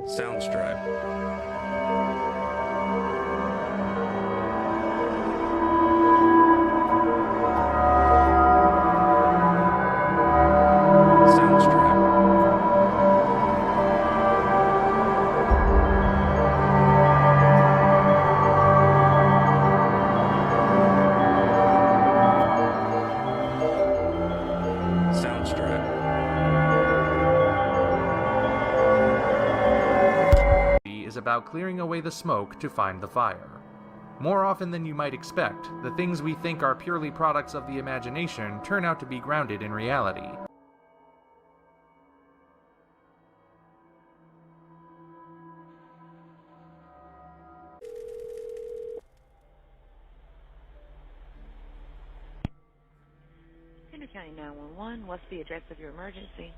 Soundstripe. Is about clearing away the smoke to find the fire. More often than you might expect, the things we think are purely products of the imagination turn out to be grounded in reality. County 911, what's the address of your emergency?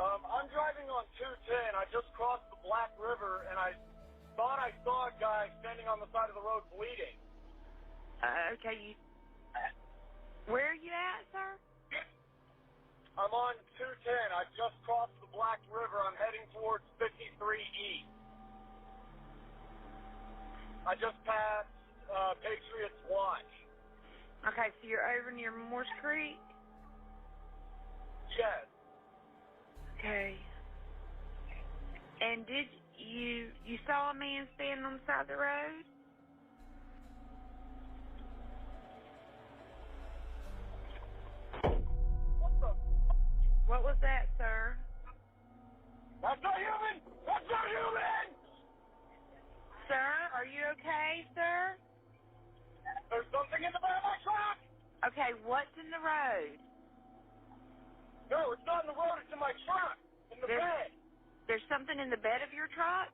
I'm driving on 210. I just crossed the Black River, and I thought I saw a guy standing on the side of the road bleeding. Okay, where are you at, sir? I'm on 210. I just crossed the Black River. I'm heading towards 53 East. I just passed Patriots Watch. Okay, so you're over near Morse Creek? Yes. Okay. And did you saw a man standing on the side of the road? What the? What was that, sir? That's not human! That's not human! Sir, are you okay, sir? There's something in the bed of my truck! Okay, what's in the road? No, it's not in the road, it's in my truck. In the bed. There's something in the bed of your truck?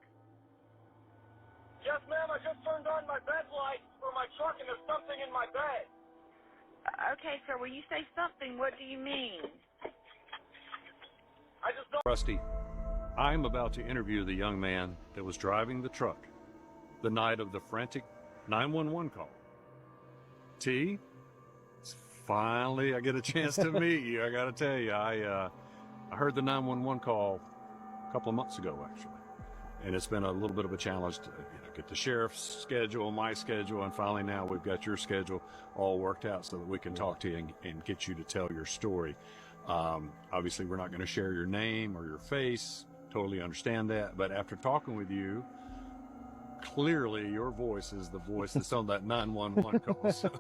Yes, ma'am, I just turned on my bed lights for my truck and there's something in my bed. Okay, sir, when you say something, what do you mean? I just don't... Rusty, I'm about to interview the young man that was driving the truck the night of the frantic 911 call. T, finally I get a chance to meet you. I gotta tell you, I heard the 911 call a couple of months ago, actually. And it's been a little bit of a challenge to get the sheriff's schedule, my schedule, and finally now we've got your schedule all worked out so that we can talk to you and get you to tell your story. Obviously, we're not going to share your name or your face. Totally understand that. But after talking with you, clearly your voice is the voice that's on that 911 call. So,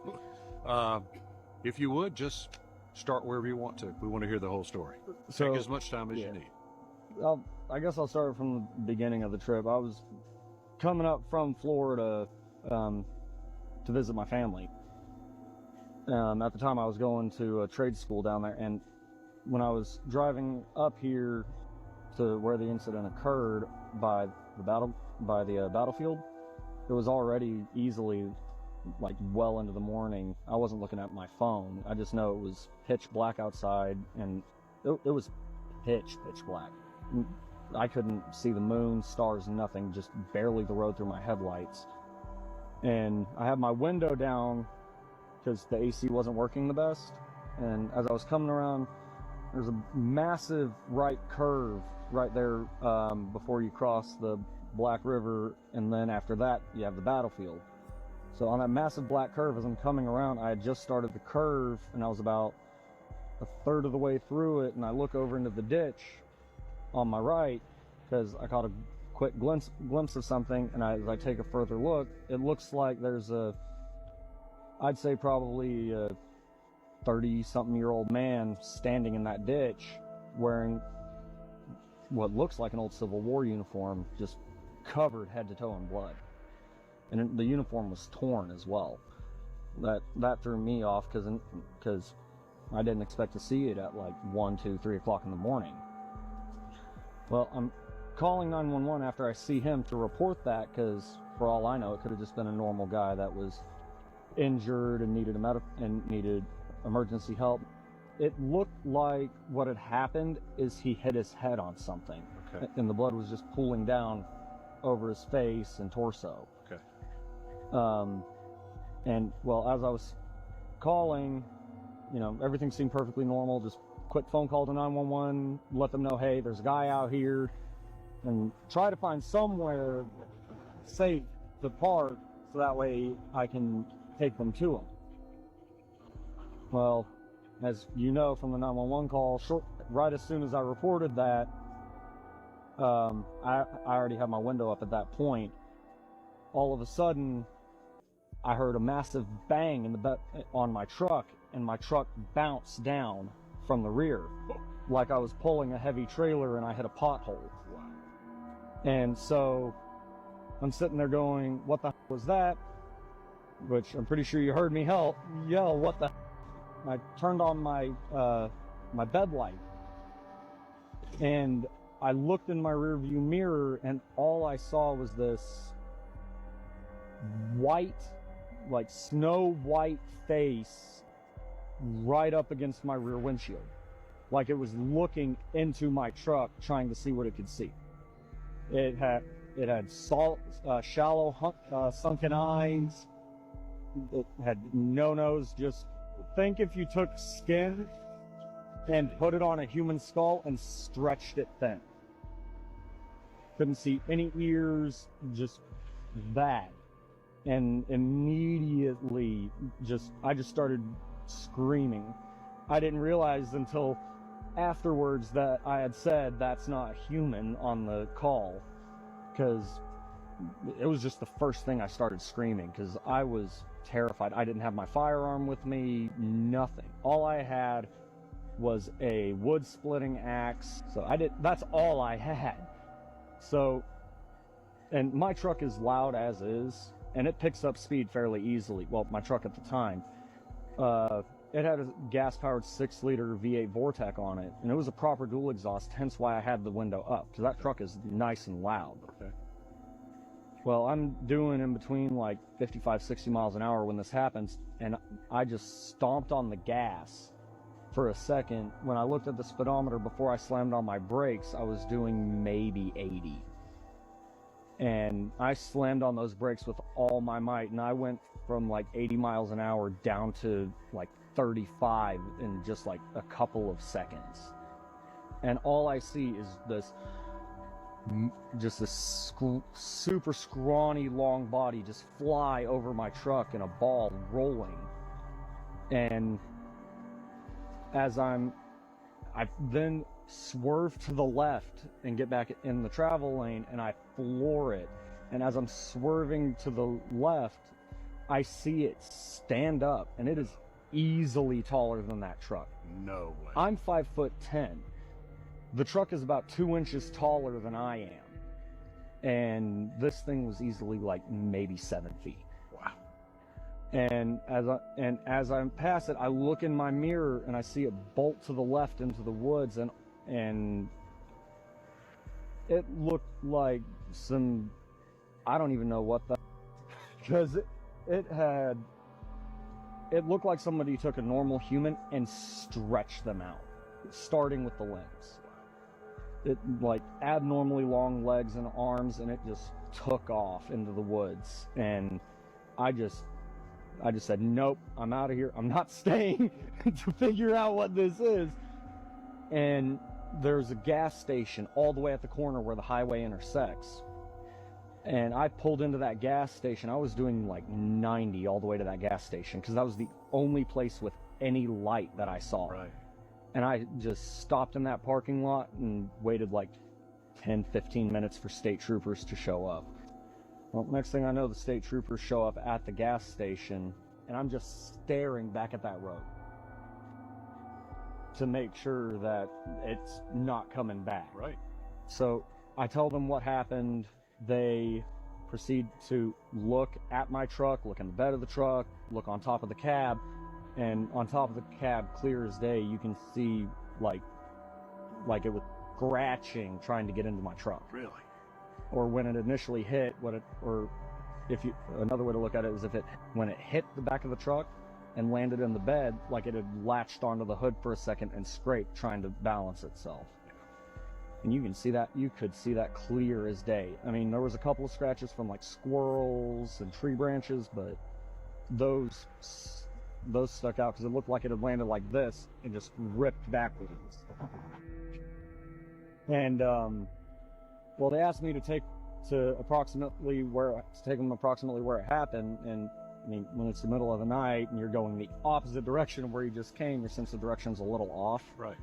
if you would, just start wherever you want to. We want to hear the whole story. So, take as much time as you need. I guess I'll start from the beginning of the trip. I was coming up from Florida to visit my family. At the time, I was going to a trade school down there, and when I was driving up here to where the incident occurred by the battlefield, it was already easily like well into the morning. I wasn't looking at my phone. I just know it was pitch black outside, and it was pitch black. I couldn't see the moon, stars, nothing, just barely the road through my headlights. And I had my window down because the AC wasn't working the best. And as I was coming around, there's a massive right curve right there before you cross the Black River, and then after that you have the battlefield. So on that massive black curve, as I'm coming around, I had just started the curve and I was about a third of the way through it, and I look over into the ditch on my right because I caught a quick glimpse of something, and as I take a further look, it looks like there's I'd say probably a 30-something-year-old man standing in that ditch wearing what looks like an old Civil War uniform, just covered head to toe in blood. And the uniform was torn as well. That threw me off because I didn't expect to see it at like 1, 2, 3 o'clock in the morning. Well, I'm calling 911 after I see him to report that, because for all I know, it could have just been a normal guy that was injured and needed emergency help. It looked like what had happened is he hit his head on something. Okay. And the blood was just pooling down over his face and torso. Okay. And well, as I was calling, everything seemed perfectly normal. Just quick phone call to 911, let them know, hey, there's a guy out here. and try to find somewhere safe to park so that way I can take them to them. Well, as you know from the 911 call, right as soon as I reported that, I already had my window up at that point. All of a sudden, I heard a massive bang on my truck, and my truck bounced down from the rear, like I was pulling a heavy trailer and I hit a pothole. And so I'm sitting there going, what the hell was that? Which I'm pretty sure you heard me yell, what the hell? I turned on my bed light, and I looked in my rearview mirror, and all I saw was this white, like snow white face right up against my rear windshield, like it was looking into my truck trying to see what it could see. It had shallow sunken eyes. It had no nose. Just think if you took skin and put it on a human skull and stretched it thin. Couldn't see any ears, just that. And immediately I just started screaming. I didn't realize until afterwards that I had said that's not human on the call, because it was just the first thing I started screaming, because I was terrified. I didn't have my firearm with me, nothing. All I had was a wood splitting axe. So that's all I had. So, and my truck is loud as is, and it picks up speed fairly easily. Well, my truck at the time, it had a gas-powered 6-liter V8 Vortec on it, and it was a proper dual exhaust, hence why I had the window up, because that truck is nice and loud. Okay. Well, I'm doing in between like 55, 60 miles an hour when this happens, and I just stomped on the gas for a second. When I looked at the speedometer before I slammed on my brakes, I was doing maybe 80. And I slammed on those brakes with all my might, and I went from like 80 miles an hour down to like 35 in just like a couple of seconds. And all I see is this super scrawny long body just fly over my truck in a ball rolling. And as I then swerve to the left and get back in the travel lane, and I floor it. And as I'm swerving to the left, I see it stand up, and it is easily taller than that truck. No way. I'm 5'10". The truck is about 2 inches taller than I am. And this thing was easily like maybe 7 feet. Wow. And as I pass it, I look in my mirror and I see it bolt to the left into the woods, and it looked like some, I don't even know what because it looked like somebody took a normal human and stretched them out, starting with the limbs. It like abnormally long legs and arms, and it just took off into the woods. And I just said, nope, I'm out of here. I'm not staying to figure out what this is. And there's a gas station all the way at the corner where the highway intersects. And I pulled into that gas station. I was doing like 90 all the way to that gas station, because that was the only place with any light that I saw. Right. And I just stopped in that parking lot and waited like 10, 15 minutes for state troopers to show up. Well, next thing I know, the state troopers show up at the gas station, and I'm just staring back at that road to make sure that it's not coming back. Right. So I tell them what happened. They proceed to look at my truck, look in the bed of the truck, look on top of the cab, and on top of the cab, clear as day, you can see like it was scratching trying to get into my truck. Really? Or when it initially hit, another way to look at it is when it hit the back of the truck and landed in the bed, like it had latched onto the hood for a second and scraped trying to balance itself. And you could see that clear as day. I mean, there was a couple of scratches from like squirrels and tree branches, but those stuck out because it looked like it had landed like this and just ripped backwards. And Well, they asked me to take them approximately where it happened, and I mean, when it's the middle of the night and you're going the opposite direction of where you just came, your sense of direction's a little off. Right.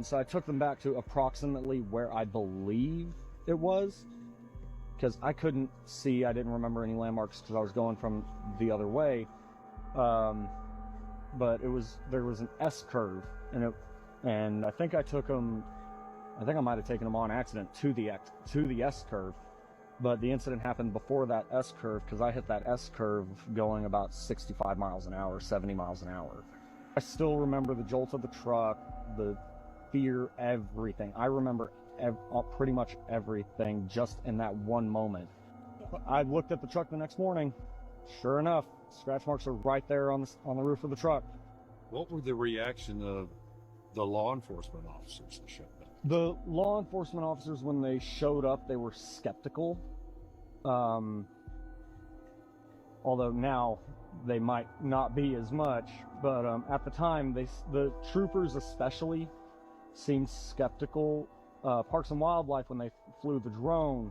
So I took them back to approximately where I believe it was, because I couldn't see. I didn't remember any landmarks because I was going from the other way. But there was an S curve, and I think I took them. I think I might have taken them on accident to the S curve, but the incident happened before that S curve because I hit that S curve going about 65 miles an hour, 70 miles an hour. I still remember the jolt of the truck, the fear, everything. I remember pretty much everything just in that one moment. I looked at the truck the next morning. Sure enough, scratch marks are right there on the roof of the truck. What were the reaction of the law enforcement officers that showed up? The law enforcement officers, when they showed up, they were skeptical. Although now they might not be as much. But at the time, the troopers especially seemed skeptical. Parks and Wildlife, when they flew the drone,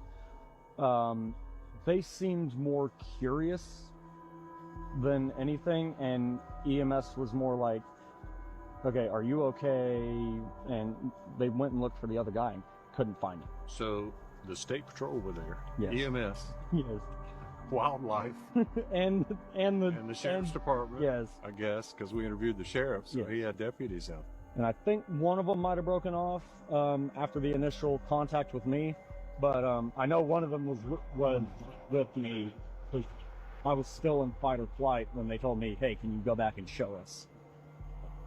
they seemed more curious than anything, and EMS was more like, okay, are you okay? And they went and looked for the other guy and couldn't find him. So the state patrol were there, Yes. EMS, Yes. wildlife, and the sheriff's department. Yes. I guess because we interviewed the sheriff, so Yes. he had deputies out. And I think one of them might have broken off after the initial contact with me, but I know one of them was with me. I was still in fight or flight when they told me, hey, can you go back and show us?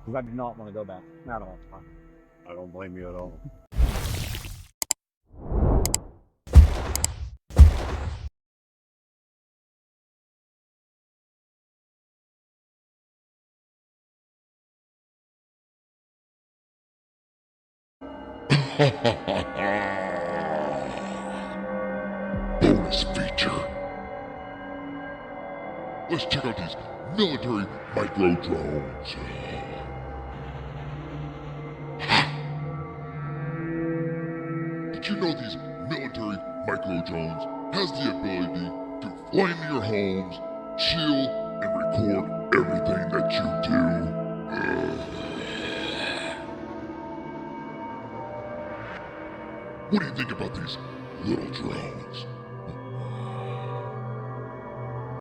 Because I did not want to go back at all. I don't blame you at all. Bonus feature. Let's check out these military micro drones. Did you know these military micro drones has the ability to fly into your homes, chill, and record everything that you do? What do you think about these little drones?